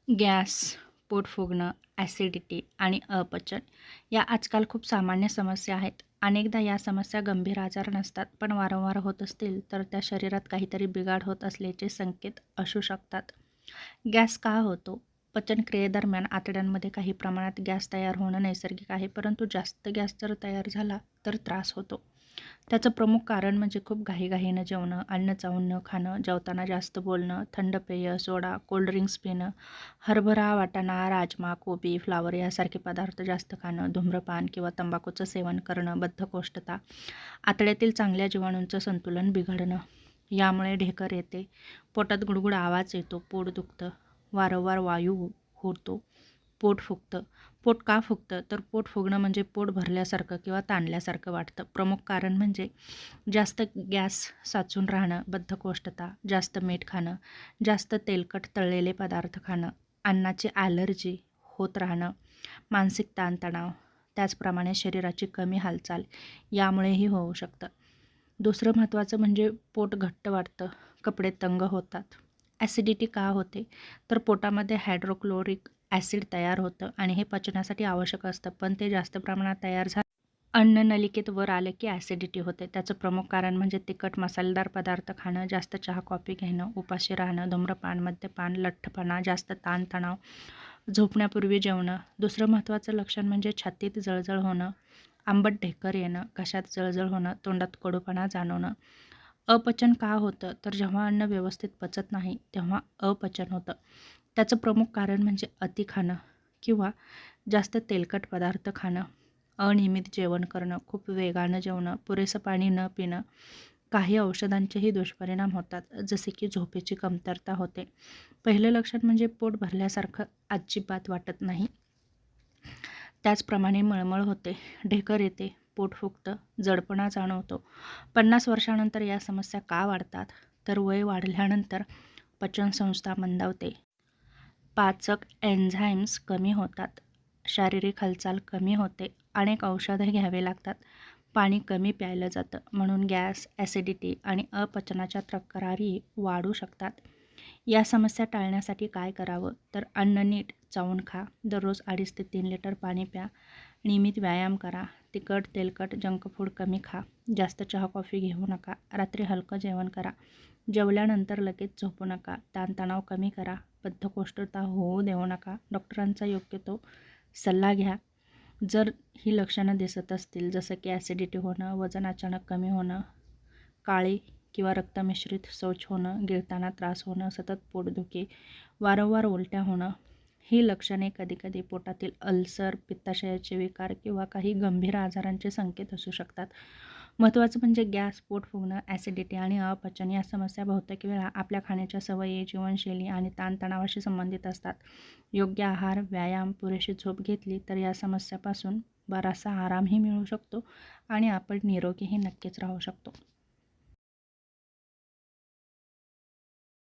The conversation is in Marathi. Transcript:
गॅस, पोट फुगणं, ॲसिडिटी आणि अपचन या आजकाल खूप सामान्य समस्या आहेत. अनेकदा या समस्या गंभीर आजार नसतात, पण वारंवार होत असतील तर त्या शरीरात काहीतरी बिघाड होत असल्याचे संकेत असू शकतात. गॅस का होतो? पचनक्रियेदरम्यान आतड्यांमध्ये काही प्रमाणात गॅस तयार होणं नैसर्गिक आहे, परंतु जास्त गॅस जर तयार झाला तर त्रास होतो. त्याचं प्रमुख कारण म्हणजे खूप घाईघाईनं जेवणं, अन्न चावून न खाणं, जेवताना जास्त बोलणं, थंड पेय, सोडा, कोल्ड्रिंक्स पिणं, हरभरा, वाटाणा, राजमा, कोबी, फ्लावर यासारखे पदार्थ जास्त खाणं, धूम्रपान किंवा तंबाखूचं सेवन करणं, बद्धकोष्ठता, आतड्यातील चांगल्या जीवाणूंचं संतुलन बिघडणं. यामुळे ढेकर येते, पोटात गुडगुड आवाज येतो, पोट दुखतं, वारंवार वायू होतो, पोट फुगतं. पोट का फुगतं? तर पोट फुगणं म्हणजे पोट भरल्यासारखं किंवा ताणल्यासारखं वाटतं. प्रमुख कारण म्हणजे जास्त गॅस साचून राहणं, बद्धकोष्ठता, जास्त मीठ खाणं, जास्त तेलकट तळलेले पदार्थ खाणं, अन्नाची ॲलर्जी होत राहणं, मानसिक ताणतणाव, त्याचप्रमाणे शरीराची कमी हालचाल यामुळेही होऊ शकतं. दुसरं महत्त्वाचं म्हणजे पोट घट्ट वाटतं, कपडे तंग होतात. ॲसिडिटी का होते? तर पोटामध्ये हायड्रोक्लोरिक ॲसिड तयार होतं आणि हे पचनासाठी आवश्यक असतं, पण ते जास्त प्रमाणात तयार झालं अन्न नलिकेत वर आलं की ॲसिडिटी होते. त्याचं प्रमुख कारण म्हणजे तिखट मसालेदार पदार्थ खाणं, जास्त चहा कॉफी घेणं, उपाशी राहणं, धूम्रपान, मद्यपान, लठ्ठपणा, जास्त ताणतणाव, झोपण्यापूर्वी जेवणं. दुसरं महत्त्वाचं लक्षण म्हणजे छातीत जळजळ होणं, आंबट ढेकर येणं, घशात जळजळ होणं, तोंडात कडूपणा जाणवणं. अपचन का होतं? तर जेव्हा अन्न व्यवस्थित पचत नाही तेव्हा अपचन होतं. त्याचं प्रमुख कारण म्हणजे अति खाणं किंवा जास्त तेलकट पदार्थ खाणं, अनियमित जेवण करणं, खूप वेगानं जेवणं, पुरेसं पाणी न पिणं. काही औषधांचेही दुष्परिणाम होतात, जसे की झोपेची कमतरता होते. पहिलं लक्षण म्हणजे पोट भरल्यासारखं अजिबात वाटत नाही. त्याचप्रमाणे मळमळ होते, ढेकर येते, पोट फुगतं, जडपणा जाणवतो. 50 वर्षानंतर या समस्या का वाढतात? तर वय वाढल्यानंतर पचनसंस्था मंदावते, पाचक एन्झाईम्स कमी होतात, शारीरिक हालचाल कमी होते, अनेक औषधं घ्यावे लागतात, पाणी कमी प्यायलं जातं. म्हणून गॅस, ॲसिडिटी आणि अपचनाच्या तक्रारी वाढू शकतात. या समस्या टाळण्यासाठी काय करावं? तर अन्न नीट चावून खा, दररोज 2.5 ते 3 लिटर पाणी प्या, नियमित व्यायाम करा, तिखट, तेलकट, जंक फूड कमी खा, जास्त चहा कॉफी घेऊ नका, रात्री हलकं जेवण करा, जेवल्यानंतर लगेच झोपू नका, ताणतणाव कमी करा, बद्धकोष्ठता होऊ देऊ नका, डॉक्टरांचा योग्य तो सल्ला घ्या. जर ही लक्षणं दिसत असतील, जसं की ॲसिडिटी होणं, वजन अचानक कमी होणं, काळी किंवा रक्तमिश्रित शौच होणं, गिळताना त्रास होणं, सतत पोटदुखी, वारंवार उलट्या होणं, ही लक्षणे कधीकधी पोटातील अल्सर, पित्ताशयाचे विकार किंवा काही गंभीर आजारांचे संकेत असू शकतात. महत्त्वाचं म्हणजे गॅस, पोट फुगणं, ॲसिडिटी आणि अपचन या समस्या बहुतेक वेळा आपल्या खाण्याच्या सवयी, जीवनशैली आणि ताणतणावाशी संबंधित असतात. योग्य आहार, व्यायाम, पुरेशी झोप घेतली तर या समस्यापासून बराचसा आरामही मिळू शकतो आणि आपण निरोगीही नक्कीच राहू शकतो.